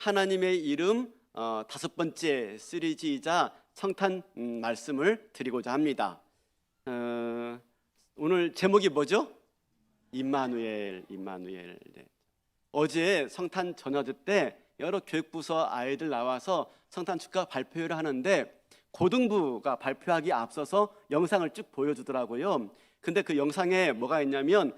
하나님의 이름 5번째 시리즈이자 성탄 말씀을 드리고자 합니다. 오늘 제목이 뭐죠? 임마누엘. 네. 어제 성탄 전야제 때 여러 교육부서 아이들 나와서 성탄 축하 발표를 하는데 고등부가 발표하기 앞서서 영상을 쭉 보여주더라고요. 근데 그 영상에 뭐가 있냐면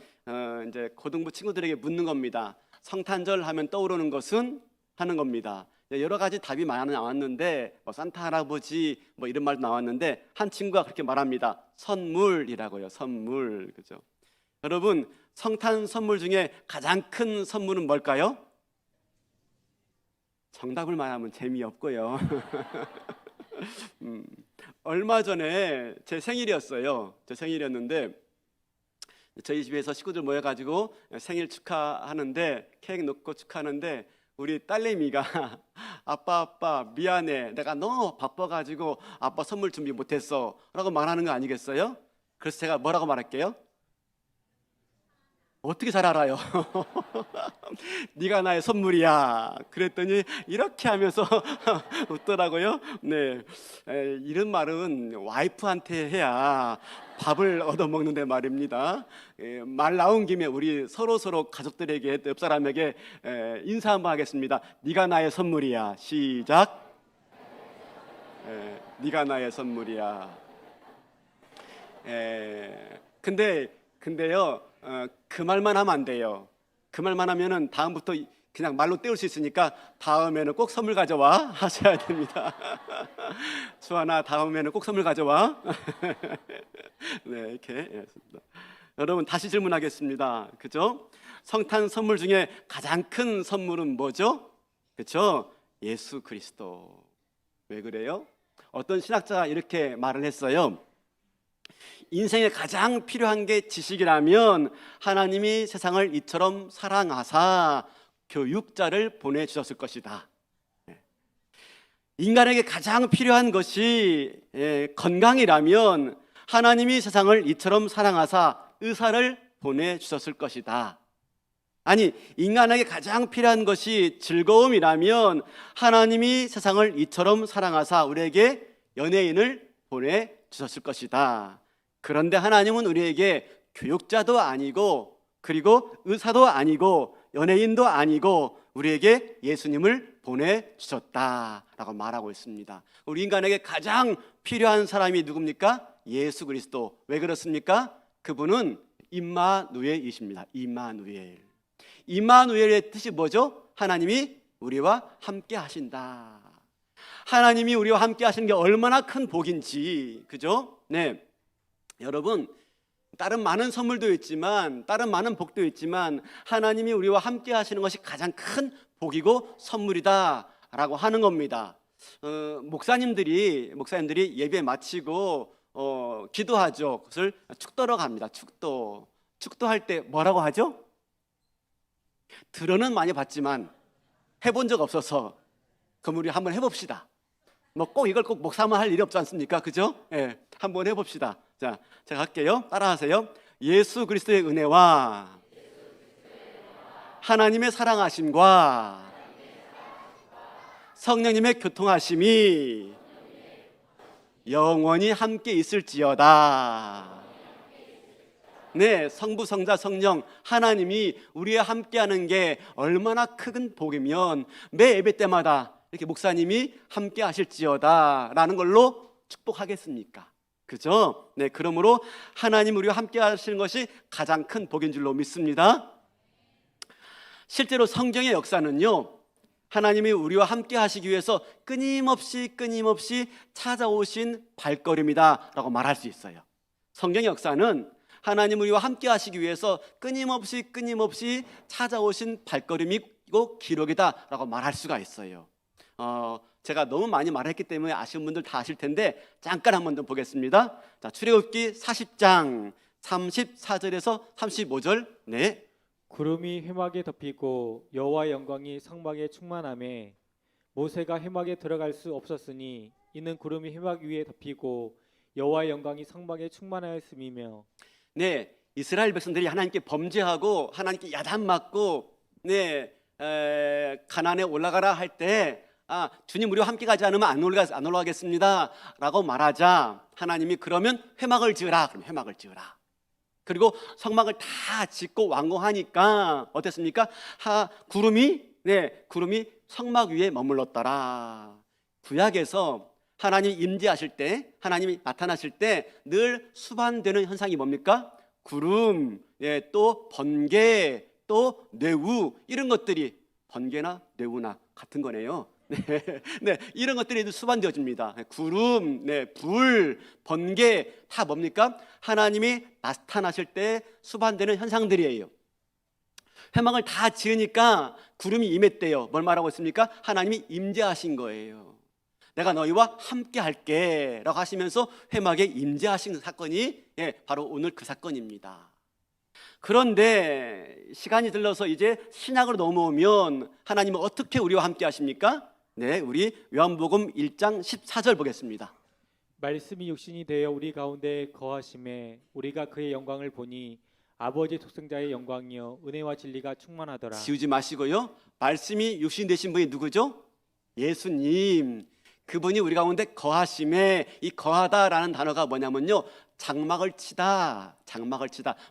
이제 고등부 친구들에게 묻는 겁니다. 성탄절 하면 떠오르는 것은 하는 겁니다. 여러 가지 답이 많이 나왔는데 산타 할아버지 이런 말도 나왔는데 한 친구가 그렇게 말합니다. 선물이라고요. 선물. 그죠? 여러분, 성탄 선물 중에 가장 큰 선물은 뭘까요? 정답을 말하면 재미없고요. 얼마 전에 제 생일이었어요. 제 생일이었는데 저희 집에서 식구들 모여가지고 생일 축하하는데 케이크 놓고 축하하는데 우리 딸내미가 아빠 미안해, 내가 너무 바빠가지고 아빠 선물 준비 못했어 라고 말하는 거 아니겠어요? 그래서 제가 뭐라고 말할게요? 어떻게 잘 알아요? 네가 나의 선물이야. 그랬더니 이렇게 하면서 웃더라고요. 네, 이런 말은 와이프한테 해야 밥을 얻어먹는데 말입니다. 말 나온 김에 우리 서로 가족들에게 또 옆 사람에게 인사 한번 하겠습니다. 네가 나의 선물이야. 시작. 네가 나의 선물이야. 근데요. 그 말만 하면 안 돼요. 그 말만 하면은 다음부터 그냥 말로 때울 수 있으니까 다음에는 꼭 선물 가져와 하셔야 됩니다. 수아나, 다음에는 꼭 선물 가져와. 네, 이렇게 했습니다. 여러분, 다시 질문하겠습니다. 그죠? 성탄 선물 중에 가장 큰 선물은 뭐죠? 그렇죠? 예수 그리스도. 왜 그래요? 어떤 신학자가 이렇게 말을 했어요. 인생에 가장 필요한 게 지식이라면 하나님이 세상을 이처럼 사랑하사 교육자를 보내주셨을 것이다. 인간에게 가장 필요한 것이 건강이라면 하나님이 세상을 이처럼 사랑하사 의사를 보내주셨을 것이다. 아니, 인간에게 가장 필요한 것이 즐거움이라면 하나님이 세상을 이처럼 사랑하사 우리에게 연예인을 보내주셨을 것이다. 그런데 하나님은 우리에게 교육자도 아니고 그리고 의사도 아니고 연예인도 아니고 우리에게 예수님을 보내주셨다라고 말하고 있습니다. 우리 인간에게 가장 필요한 사람이 누굽니까? 예수 그리스도. 왜 그렇습니까? 그분은 임마누엘이십니다. 임마누엘. 임마누엘의 뜻이 뭐죠? 하나님이 우리와 함께 하신다. 하나님이 우리와 함께 하시는 게 얼마나 큰 복인지, 그죠? 네. 여러분, 다른 많은 선물도 있지만 다른 많은 복도 있지만 하나님이 우리와 함께 하시는 것이 가장 큰 복이고 선물이다 라고 하는 겁니다. 목사님들이 예배 마치고 기도하죠. 그것을 축도로 갑니다. 축도할 때 뭐라고 하죠? 들어는 많이 봤지만 해본 적 없어서 그럼 우리 한번 해봅시다. 꼭 이걸 꼭 목사만 할 일이 없지 않습니까? 그죠? 예, 한번 해봅시다. 자, 제가 할게요. 따라하세요. 예수 그리스도의 은혜와 하나님의 사랑하심과 성령님의 교통하심이 영원히 함께 있을지어다. 네, 성부, 성자, 성령 하나님이 우리와 함께하는 게 얼마나 큰 복이면 매 예배 때마다 이렇게 목사님이 함께 하실지어다 라는 걸로 축복하겠습니까? 그죠? 네, 그러므로 하나님 우리와 함께 하시는 것이 가장 큰 복인 줄로 믿습니다. 실제로 성경의 역사는요, 하나님이 우리와 함께 하시기 위해서 끊임없이 찾아오신 발걸음이다 라고 말할 수 있어요. 성경의 역사는 하나님 우리와 함께 하시기 위해서 끊임없이 찾아오신 발걸음이고 기록이다 라고 말할 수가 있어요. 제가 너무 많이 말했기 때문에 아시는 분들 다 아실 텐데 잠깐 한번 더 보겠습니다. 자, 출애굽기 40장 34절에서 35절. 네. 구름이 회막에 덮이고 여호와의 영광이 성막에 충만하매 모세가 회막에 들어갈 수 없었으니 이는 구름이 회막 위에 덮이고 여호와의 영광이 성막에 충만하였음이며. 네, 이스라엘 백성들이 하나님께 범죄하고 하나님께 야단 맞고 가나안에 올라가라 할 때 주님 우리와 함께 가지 않으면 안 올라가겠습니다 라고 말하자 하나님이 그러면 회막을 지으라. 그럼 회막을 지으라. 그리고 성막을 다 짓고 완공하니까 어땠습니까? 구름이 성막 위에 머물렀더라. 구약에서 하나님이 임재하실 때, 하나님이 나타나실 때 늘 수반되는 현상이 뭡니까? 구름, 또 번개, 또 뇌우, 이런 것들이 번개나 뇌우나 같은 거네요. 이런 것들이 수반되어집니다. 구름, 불, 번개 다 뭡니까? 하나님이 나타나실 때 수반되는 현상들이에요. 회막을 다 지으니까 구름이 임했대요. 뭘 말하고 있습니까? 하나님이 임재하신 거예요. 내가 너희와 함께 할게 라고 하시면서 회막에 임재하신 사건이 바로 오늘 그 사건입니다. 그런데 시간이 흘러서 이제 신약으로 넘어오면 하나님은 어떻게 우리와 함께 하십니까? 우리 요한복음 1장 14절 보겠습니다. 말씀이 육신이 되어 우리 가운데 거하심에 우리가 그의 영광을 보니 아버지 독생자의 영광이요 은혜와 진리가 충만하더라. 지우지 마시고요. 말씀이 육신 되신 분이 누구죠? 예수님. 그분이 우리 가운데 거하심에, 이 거하다라는 단어가 뭐냐면요, 장막을 치다.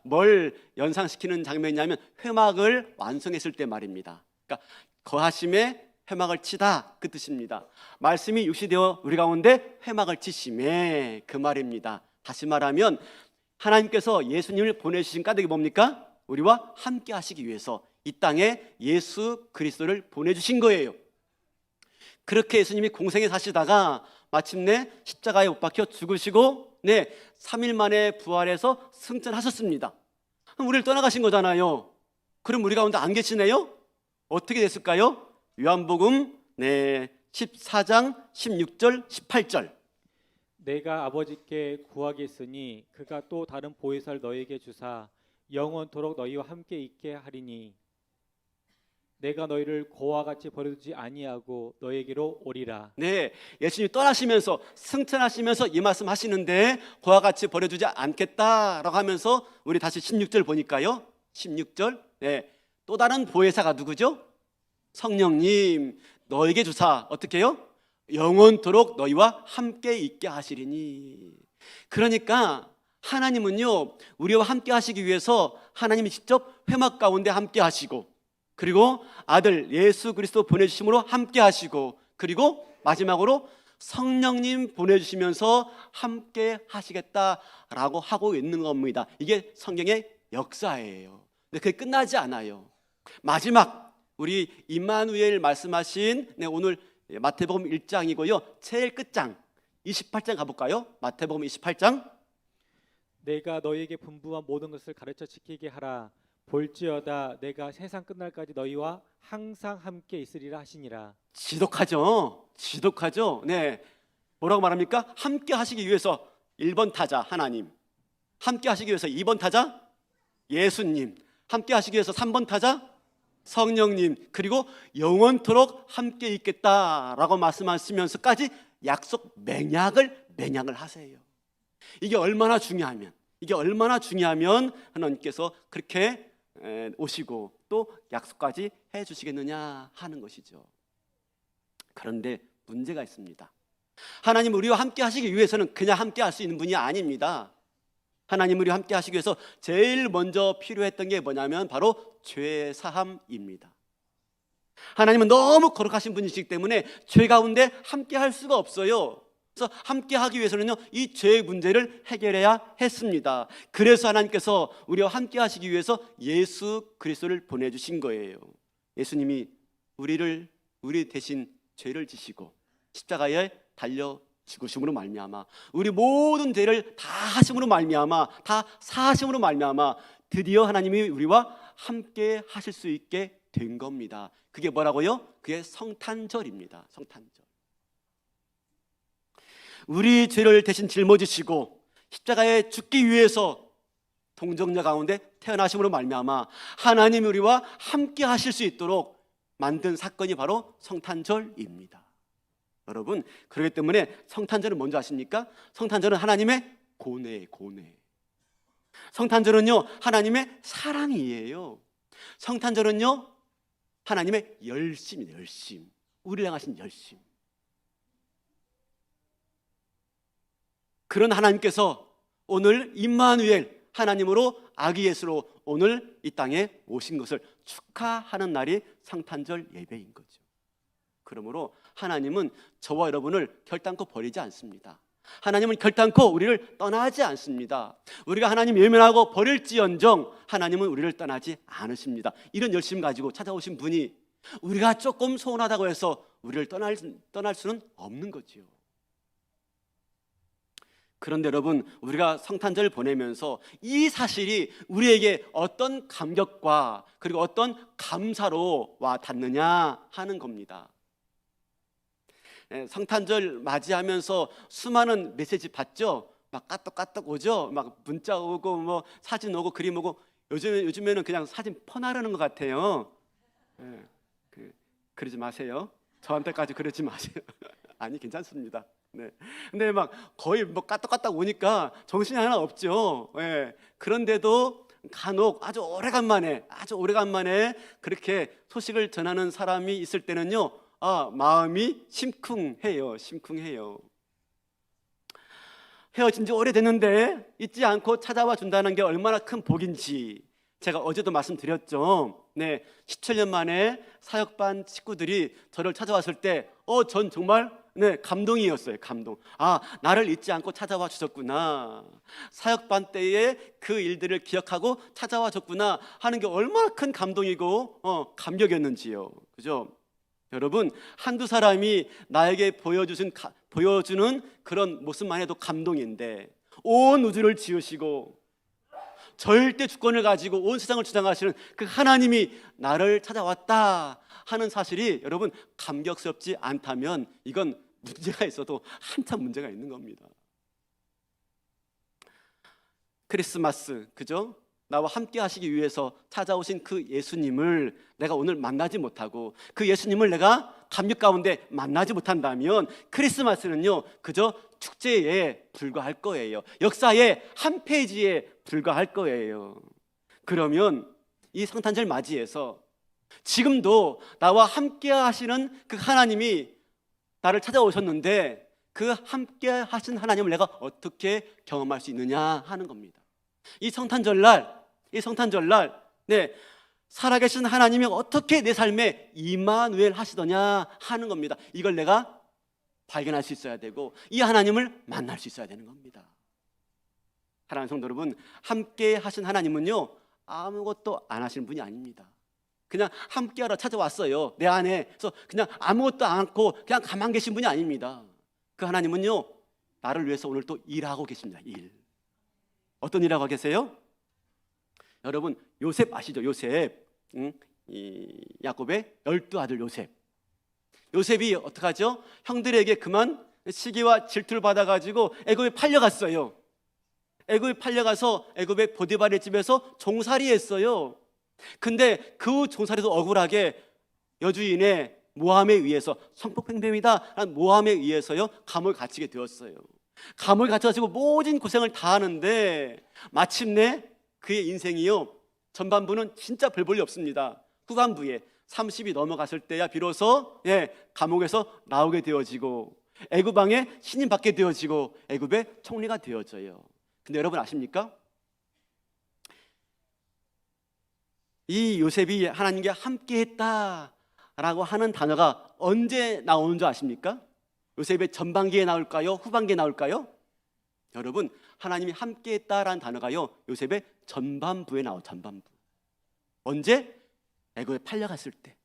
뭘 연상시키는 장면이냐면 회막을 완성했을 때 말입니다. 그러니까 거하심에 회막을 치다, 그 뜻입니다. 말씀이 육신되어 우리 가운데 회막을 치심에, 그 말입니다. 다시 말하면 하나님께서 예수님을 보내주신 까닭이 뭡니까? 우리와 함께 하시기 위해서 이 땅에 예수 그리스도를 보내주신 거예요. 그렇게 예수님이 공생에 사시다가 마침내 십자가에 못 박혀 죽으시고 3일 만에 부활해서 승천하셨습니다. 그럼 우리를 떠나가신 거잖아요. 그럼 우리 가운데 안 계시네요? 어떻게 됐을까요? 요한복음 14장 16절 18절. 내가 아버지께 구하겠으니 그가 또 다른 보혜사를 너희에게 주사 영원토록 너희와 함께 있게 하리니 내가 너희를 고와 같이 버려두지 아니하고 너희에게로 오리라. 예수님이 떠나시면서 승천하시면서 이 말씀 하시는데 고와 같이 버려두지 않겠다라고 하면서 우리 다시 16절 보니까요. 16절 또 다른 보혜사가 누구죠? 성령님 너에게 주사 어떻게 해요? 영원토록 너희와 함께 있게 하시리니. 그러니까 하나님은요 우리와 함께 하시기 위해서 하나님이 직접 회막 가운데 함께 하시고, 그리고 아들 예수 그리스도 보내주심으로 함께 하시고, 그리고 마지막으로 성령님 보내주시면서 함께 하시겠다라고 하고 있는 겁니다. 이게 성경의 역사예요. 근데 그게 끝나지 않아요. 마지막 우리 임마누엘 말씀하신 오늘 마태복음 1장이고요 제일 끝장 28장 가볼까요? 마태복음 28장. 내가 너희에게 분부한 모든 것을 가르쳐 지키게 하라. 볼지어다 내가 세상 끝날까지 너희와 항상 함께 있으리라 하시니라. 지독하죠. 뭐라고 말합니까? 함께 하시기 위해서 1번 타자 하나님, 함께 하시기 위해서 2번 타자 예수님, 함께 하시기 위해서 3번 타자 성령님, 그리고 영원토록 함께 있겠다라고 말씀하시면서까지 약속 맹약을 하세요. 이게 얼마나 중요하면 하나님께서 그렇게 오시고 또 약속까지 해주시겠느냐 하는 것이죠. 그런데 문제가 있습니다. 하나님 우리와 함께 하시기 위해서는 그냥 함께 할 수 있는 분이 아닙니다. 하나님 우리와 함께 하시기 위해서 제일 먼저 필요했던 게 뭐냐면 바로 죄 사함입니다. 하나님은 너무 거룩하신 분이시기 때문에 죄 가운데 함께 할 수가 없어요. 그래서 함께 하기 위해서는요 이 죄의 문제를 해결해야 했습니다. 그래서 하나님께서 우리와 함께 하시기 위해서 예수 그리스도를 보내주신 거예요. 예수님이 우리 대신 죄를 지시고 십자가에 달려 죽으심으로 말미암아 우리 모든 죄를 다 하심으로 말미암아, 다 사하심으로 말미암아 드디어 하나님이 우리와 함께 하실 수 있게 된 겁니다. 그게 뭐라고요? 그게 성탄절입니다. 성탄절. 우리 죄를 대신 짊어지시고 십자가에 죽기 위해서 동정녀 가운데 태어나심으로 말미암아 하나님이 우리와 함께 하실 수 있도록 만든 사건이 바로 성탄절입니다. 여러분, 그렇기 때문에 성탄절은 뭔지 아십니까? 성탄절은 하나님의 고뇌. 성탄절은요 하나님의 사랑이에요. 성탄절은요 하나님의 열심이에요. 열심. 우리를 향하신 열심. 그런 하나님께서 오늘 임마누엘, 하나님으로 아기 예수로 오늘 이 땅에 오신 것을 축하하는 날이 성탄절 예배인 거죠. 그러므로 하나님은 저와 여러분을 결단코 버리지 않습니다. 하나님은 결단코 우리를 떠나지 않습니다. 우리가 하나님 외면하고 버릴지언정 하나님은 우리를 떠나지 않으십니다. 이런 열심 가지고 찾아오신 분이 우리가 조금 소원하다고 해서 우리를 떠날 수는 없는 거지요. 그런데 여러분, 우리가 성탄절 보내면서 이 사실이 우리에게 어떤 감격과 그리고 어떤 감사로 와 닿느냐 하는 겁니다. 성탄절 맞이하면서 수많은 메시지 받죠? 막 까똑까똑 오죠? 막 문자 오고 뭐 사진 오고 그림 오고 요즘에는 그냥 사진 퍼나르는 것 같아요. 그러지 마세요. 저한테까지 그러지 마세요. 아니, 괜찮습니다. 네. 근데 막 거의 뭐 까똑까똑 오니까 정신이 하나 없죠. 그런데도 간혹 아주 오래간만에 그렇게 소식을 전하는 사람이 있을 때는요, 마음이 심쿵해요. 헤어진 지 오래됐는데 잊지 않고 찾아와 준다는 게 얼마나 큰 복인지 제가 어제도 말씀드렸죠. 17년 만에 사역반 친구들이 저를 찾아왔을 때 전 정말 감동이었어요. 감동. 나를 잊지 않고 찾아와 주셨구나. 사역반 때의 그 일들을 기억하고 찾아와 줬구나 하는 게 얼마나 큰 감동이고 감격이었는지요. 그죠? 여러분, 한두 사람이 나에게 보여주는 그런 모습만 해도 감동인데 온 우주를 지으시고 절대 주권을 가지고 온 세상을 주장하시는 그 하나님이 나를 찾아왔다 하는 사실이 여러분 감격스럽지 않다면 이건 문제가 있어도 한참 문제가 있는 겁니다. 크리스마스, 그죠? 나와 함께 하시기 위해서 찾아오신 그 예수님을 내가 오늘 만나지 못하고 그 예수님을 내가 감격 가운데 만나지 못한다면 크리스마스는요 그저 축제에 불과할 거예요. 역사의 한 페이지에 불과할 거예요. 그러면 이 성탄절 맞이해서 지금도 나와 함께 하시는 그 하나님이 나를 찾아오셨는데 그 함께 하신 하나님을 내가 어떻게 경험할 수 있느냐 하는 겁니다. 이 성탄절날 살아계신 하나님이 어떻게 내 삶에 임마누엘 하시더냐 하는 겁니다. 이걸 내가 발견할 수 있어야 되고 이 하나님을 만날 수 있어야 되는 겁니다. 사랑하는 성도 여러분, 함께 하신 하나님은요 아무것도 안 하시는 분이 아닙니다. 그냥 함께하러 찾아왔어요. 내 안에. 그래서 그냥 아무것도 않고 그냥 가만 계신 분이 아닙니다. 그 하나님은요 나를 위해서 오늘 또 일하고 계십니다. 일. 어떤 일하고 계세요? 여러분, 요셉 아시죠? 요셉. 이 야곱의 12아들 요셉. 요셉이 어떡하죠? 형들에게 그만 시기와 질투를 받아가지고 애굽에 팔려갔어요. 애굽에 팔려가서 애굽의 보디발의 집에서 종살이 했어요. 근데 그 종살이도 억울하게 여주인의 모함에 의해서 성폭행범이다 라는 모함에 의해서요 감옥에 갇히게 되었어요. 감옥에 갇혀가지고 모진 고생을 다 하는데 마침내 그의 인생이요 전반부는 진짜 별 볼일 없습니다. 후반부에 30이 넘어갔을 때야 비로소 감옥에서 나오게 되어지고 애굽 왕의 신임 받게 되어지고 애굽의 총리가 되어져요. 근데 여러분 아십니까? 이 요셉이 하나님께 함께했다라고 하는 단어가 언제 나오는 줄 아십니까? 요셉의 전반기에 나올까요? 후반기에 나올까요? 여러분, 하나님이 함께했다라는 단어가요 요셉의 전반부에 나와요. 전반부. 언제? 애굽에 팔려갔을 때.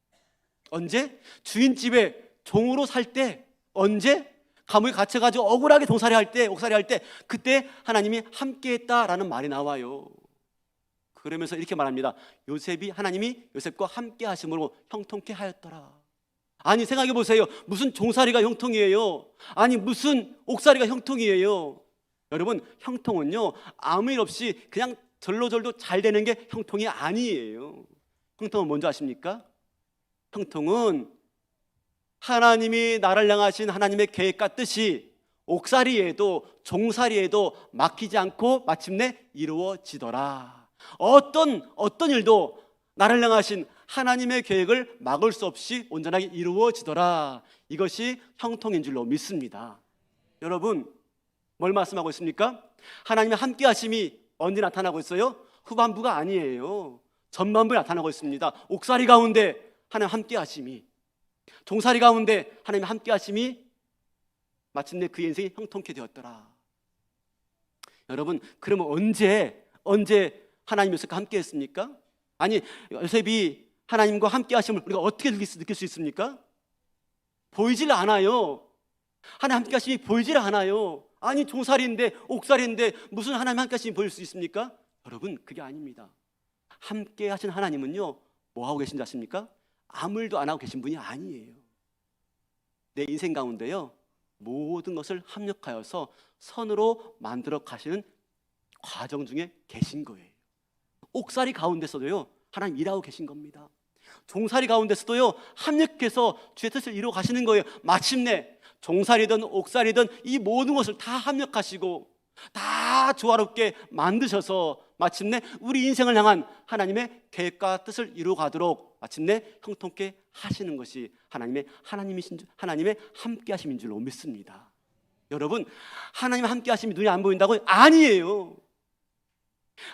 언제? 주인집에 종으로 살 때. 언제? 감옥에 갇혀가지고 억울하게 옥살이 할 때 그때 하나님이 함께했다라는 말이 나와요. 그러면서 이렇게 말합니다. 하나님이 요셉과 함께 하심으로 형통케 하였더라. 아니 생각해 보세요. 무슨 종살이가 형통이에요? 아니 무슨 옥살이가 형통이에요? 여러분, 형통은요 아무 일 없이 그냥 절로절로 잘 되는 게 형통이 아니에요. 형통은 뭔지 아십니까? 형통은 하나님이 나를 향하신 하나님의 계획과 뜻이 옥살이에도 종살이에도 막히지 않고 마침내 이루어지더라. 어떤 일도 나를 향하신 하나님의 계획을 막을 수 없이 온전하게 이루어지더라. 이것이 형통인 줄로 믿습니다. 여러분, 뭘 말씀하고 있습니까? 하나님의 함께 하심이 언제 나타나고 있어요? 후반부가 아니에요. 전반부에 나타나고 있습니다. 옥살이 가운데 하나님 함께 하심이, 종살이 가운데 하나님 함께 하심이 마침내 그의 인생이 형통케 되었더라. 여러분, 그러면 언제 하나님 요셉과 함께 했습니까? 아니, 요셉이 하나님과 함께 하심을 우리가 어떻게 느낄 수 있습니까? 보이질 않아요. 하나님 함께 하심이 보이질 않아요. 아니, 종살이인데 옥살이인데 무슨 하나님 함께 하심이 보일 수 있습니까? 여러분, 그게 아닙니다. 함께 하신 하나님은요, 뭐 하고 계신지 아십니까? 아무 일도 안 하고 계신 분이 아니에요. 내 인생 가운데요, 모든 것을 합력하여서 선으로 만들어 가시는 과정 중에 계신 거예요. 옥살이 가운데서도요, 하나님 일하고 계신 겁니다. 종살이 가운데서도요, 합력해서 주의 뜻을 이루어 가시는 거예요. 마침내 종살이든 옥살이든 이 모든 것을 다 합력하시고 다 조화롭게 만드셔서 마침내 우리 인생을 향한 하나님의 계획과 뜻을 이루어 가도록 마침내 형통케 하시는 것이 하나님의 함께 하심인 줄로 믿습니다. 여러분, 하나님의 함께 하심이 눈에 안 보인다고요? 아니에요.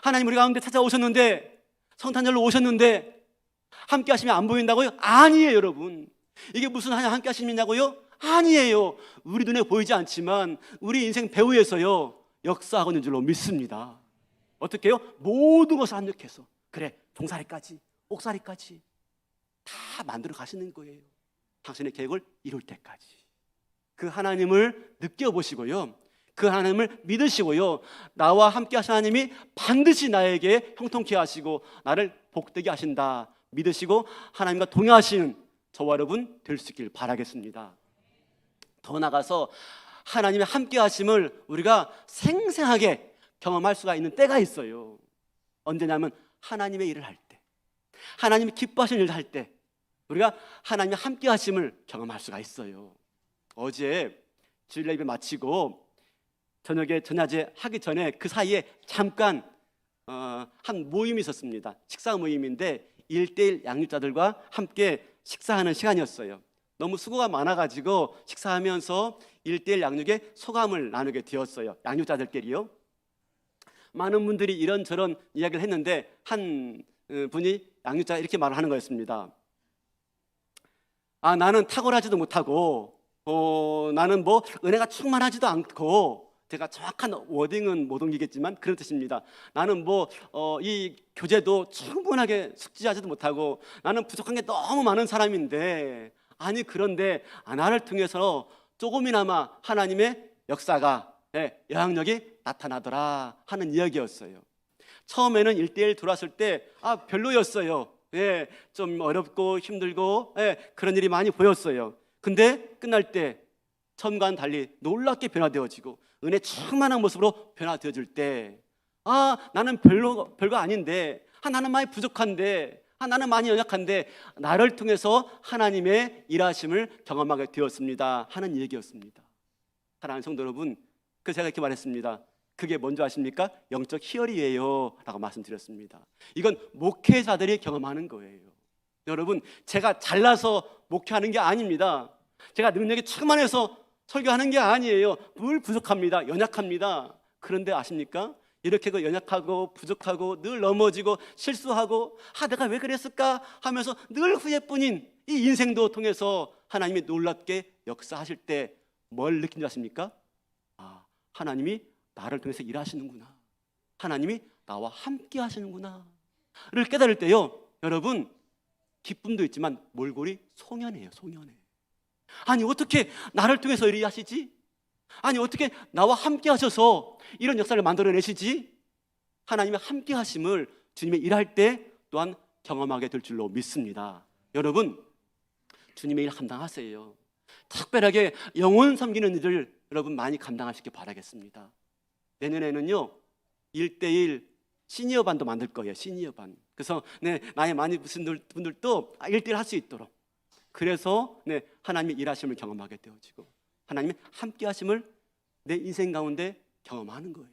하나님 우리 가운데 찾아오셨는데, 성탄절로 오셨는데 함께 하심이 안 보인다고요? 아니에요. 여러분, 이게 무슨 하나님 함께 하심이냐고요? 아니에요. 우리 눈에 보이지 않지만 우리 인생 배후에서요, 역사하고 있는 줄로 믿습니다. 어떻게 해요? 모든 것을 합력해서, 그래, 종살이까지 옥살이까지 다 만들어 가시는 거예요. 당신의 계획을 이룰 때까지. 그 하나님을 느껴보시고요, 그 하나님을 믿으시고요, 나와 함께 하신 하나님이 반드시 나에게 형통케 하시고 나를 복되게 하신다 믿으시고 하나님과 동행하시는 저와 여러분 될 수 있길 바라겠습니다. 더 나아가서 하나님의 함께 하심을 우리가 생생하게 경험할 수가 있는 때가 있어요. 언제냐면 하나님의 일을 할 때, 하나님이 기뻐하시는 일을 할 때 우리가 하나님의 함께 하심을 경험할 수가 있어요. 어제 주일 예배 마치고 저녁에 전야제 하기 전에 그 사이에 잠깐 한 모임이 있었습니다. 식사 모임인데 1:1 양육자들과 함께 식사하는 시간이었어요. 너무 수고가 많아가지고 식사하면서 1:1 양육의 소감을 나누게 되었어요. 양육자들끼리요. 많은 분들이 이런저런 이야기를 했는데 한 분이 양육자가 이렇게 말을 하는 거였습니다. 나는 탁월하지도 못하고 나는 뭐 은혜가 충만하지도 않고, 제가 정확한 워딩은 못 옮기겠지만 그런 뜻입니다. 나는 뭐 이 교재도 충분하게 숙지하지도 못하고 나는 부족한 게 너무 많은 사람인데, 아니 그런데 나를 통해서 조금이나마 하나님의 역사가, 영향력이 나타나더라 하는 이야기였어요. 처음에는 1:1 들어왔을 때 별로였어요. 좀 어렵고 힘들고 그런 일이 많이 보였어요. 근데 끝날 때 처음과는 달리 놀랍게 변화되어지고 은혜 충만한 모습으로 변화되어질 때, 나는 별거 아닌데, 나는 많이 부족한데, 나는 많이 연약한데 나를 통해서 하나님의 일하심을 경험하게 되었습니다 하는 얘기였습니다. 사랑하는 성도 여러분, 그래서 제가 이렇게 말했습니다. 그게 뭔지 아십니까? 영적 희열이에요 라고 말씀드렸습니다. 이건 목회자들이 경험하는 거예요. 여러분, 제가 잘나서 목회하는 게 아닙니다. 제가 능력이 충만해서 설교하는 게 아니에요. 늘 부족합니다. 연약합니다. 그런데 아십니까? 이렇게 연약하고 부족하고 늘 넘어지고 실수하고 내가 왜 그랬을까 하면서 늘 후회뿐인 이 인생도 통해서 하나님이 놀랍게 역사하실 때 뭘 느낀지 아십니까? 하나님이 나를 통해서 일하시는구나, 하나님이 나와 함께 하시는구나 를 깨달을 때요, 여러분, 기쁨도 있지만 몰골이 송연해요. 송연해. 아니 어떻게 나를 통해서 일하시지? 아니 어떻게 나와 함께 하셔서 이런 역사를 만들어내시지? 하나님의 함께 하심을 주님의 일할 때 또한 경험하게 될 줄로 믿습니다. 여러분, 주님의 일 감당하세요. 특별하게 영혼 섬기는 일을 여러분 많이 감당하시길 바라겠습니다. 내년에는요 1:1 시니어 반도 만들 거예요. 시니어 반. 그래서 나이 많이 드신 분들도 1:1 할 수 있도록, 그래서 하나님의 일하심을 경험하게 되어지고 하나님의 함께 하심을 내 인생 가운데 경험하는 거예요.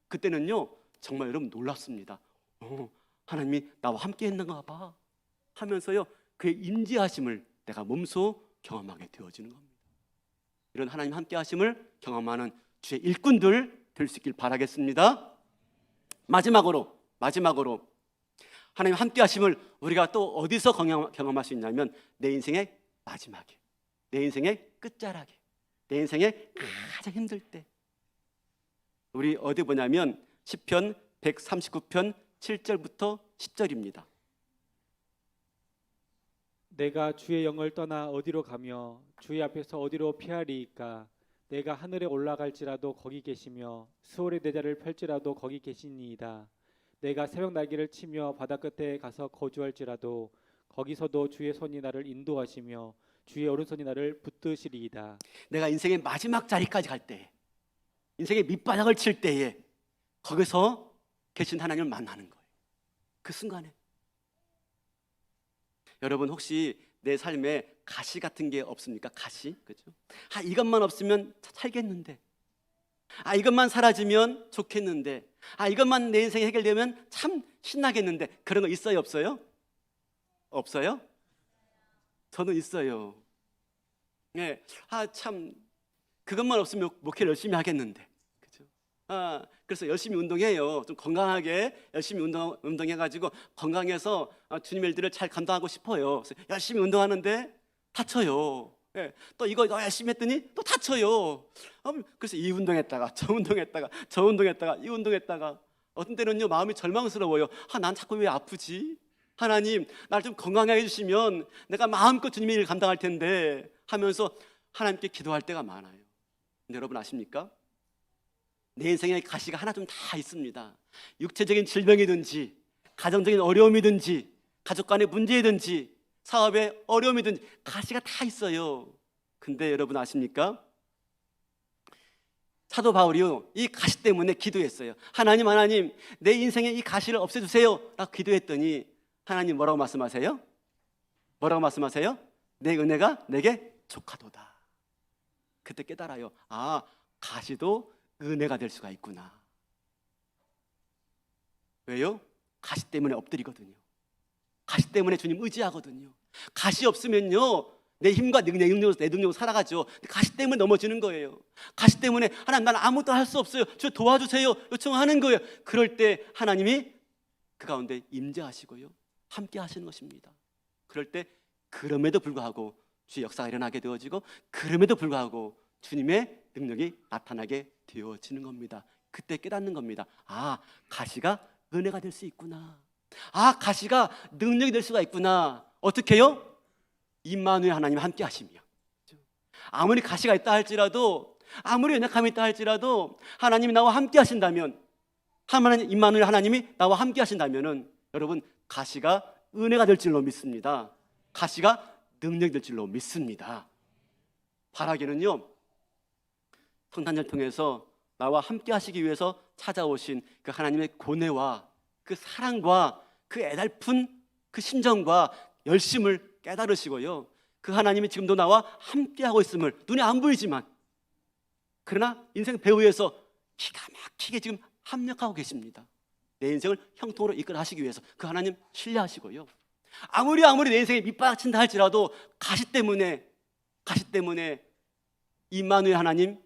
그때는요 정말 여러분 놀랍습니다. 하나님이 나와 함께 했는가 봐. 하면서요 그의 임재하심을 내가 몸소 경험하게 되어지는 겁니다. 이런 하나님 함께 하심을 경험하는 주의 일꾼들 될 수 있길 바라겠습니다. 마지막으로 하나님 함께 하심을 우리가 또 어디서 경험할 수 있냐면 내 인생의 마지막에, 내 인생의 끝자락에, 내 인생의 가장 힘들 때. 우리 어디 보냐면 시편 139편 7절부터 10절입니다. 내가 주의 영을 떠나 어디로 가며 주의 앞에서 어디로 피하리이까. 내가 하늘에 올라갈지라도 거기 계시며 수월의 대자를 펼지라도 거기 계시니이다. 내가 새벽 날개를 치며 바다 끝에 가서 거주할지라도 거기서도 주의 손이 나를 인도하시며 주의 오른손이 나를 붙드시리이다. 내가 인생의 마지막 자리까지 갈 때, 인생의 밑바닥을 칠 때에 거기서 계신 하나님을 만나는 거예요. 그 순간에. 여러분 혹시 내 삶에 가시 같은 게 없습니까? 가시, 그죠? 이것만 없으면 살겠는데, 이것만 사라지면 좋겠는데, 이것만 내 인생이 해결되면 참 신나겠는데, 그런 거 있어요, 없어요? 없어요? 저는 있어요. 네, 참 그것만 없으면 목회를 열심히 하겠는데, 그죠? 그래서 열심히 운동해요. 좀 건강하게 열심히 운동해가지고 건강해서 주님의 일들을 잘 감당하고 싶어요. 그래서 열심히 운동하는데 다쳐요. 예, 또 이거 열심히 했더니 또 다쳐요. 그래서 이 운동했다가 저 운동했다가 저 운동했다가 이 운동했다가 어떤 때는요 마음이 절망스러워요. 난 자꾸 왜 아프지? 하나님 날 좀 건강하게 해주시면 내가 마음껏 주님의 일을 감당할 텐데 하면서 하나님께 기도할 때가 많아요. 근데 여러분 아십니까? 내 인생에 가시가 하나 좀 다 있습니다. 육체적인 질병이든지 가정적인 어려움이든지 가족 간의 문제이든지 사업의 어려움이든지 가시가 다 있어요. 근데 여러분 아십니까? 사도 바울이요 이 가시 때문에 기도했어요. 하나님 내 인생의 이 가시를 없애주세요 라고 기도했더니 하나님 뭐라고 말씀하세요? 뭐라고 말씀하세요? 내 은혜가 내게 족하도다. 그때 깨달아요. 가시도 은혜가 될 수가 있구나. 왜요? 가시 때문에 엎드리거든요. 가시 때문에 주님 의지하거든요. 가시 없으면요 내 힘과 내 능력으로 살아가죠. 가시 때문에 넘어지는 거예요. 가시 때문에 하나님 나는 아무것도 할 수 없어요. 저 도와주세요 요청하는 거예요. 그럴 때 하나님이 그 가운데 임재하시고요 함께 하시는 것입니다. 그럴 때 그럼에도 불구하고 주의 역사가 일어나게 되어지고 그럼에도 불구하고 주님의 능력이 나타나게 되어지는 겁니다. 그때 깨닫는 겁니다. 가시가 은혜가 될 수 있구나. 가시가 능력이 될 수가 있구나. 어떻게 해요? 임마누엘 하나님 함께 하시며. 아무리 가시가 있다 할지라도 아무리 연약함이 있다 할지라도 하나님이 나와 함께 하신다면 하나님 임마누엘 하나님이 나와 함께 하신다면은 여러분 가시가 은혜가 될 줄로 믿습니다. 가시가 능력이 될 줄로 믿습니다. 바라기는요 성탄절 통해서 나와 함께 하시기 위해서 찾아오신 그 하나님의 고뇌와 그 사랑과 그 애달픈 그 심정과 열심을 깨달으시고요 그 하나님이 지금도 나와 함께 하고 있음을 눈에 안 보이지만 그러나 인생 배후에서 기가 막히게 지금 합력하고 계십니다. 내 인생을 형통으로 이끌어 하시기 위해서 그 하나님 신뢰하시고요 아무리 내 인생에 밑바닥친다 할지라도 가시 때문에 임마누엘 하나님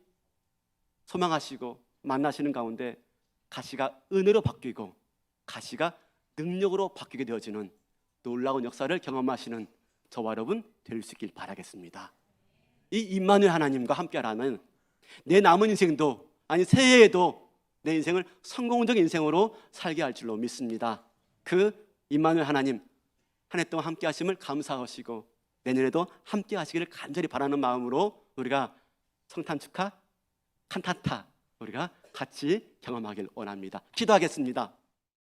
소망하시고 만나시는 가운데 가시가 은혜로 바뀌고 가시가 능력으로 바뀌게 되어지는 놀라운 역사를 경험하시는 저와 여러분 될 수 있길 바라겠습니다. 이 임마누엘 하나님과 함께라면 내 남은 인생도 새해에도 내 인생을 성공적인 인생으로 살게 할 줄로 믿습니다. 그 임마누엘 하나님 한 해 동안 함께 하심을 감사하시고 내년에도 함께 하시기를 간절히 바라는 마음으로 우리가 성탄 축하 칸타타 우리가 같이 경험하길 원합니다. 기도하겠습니다.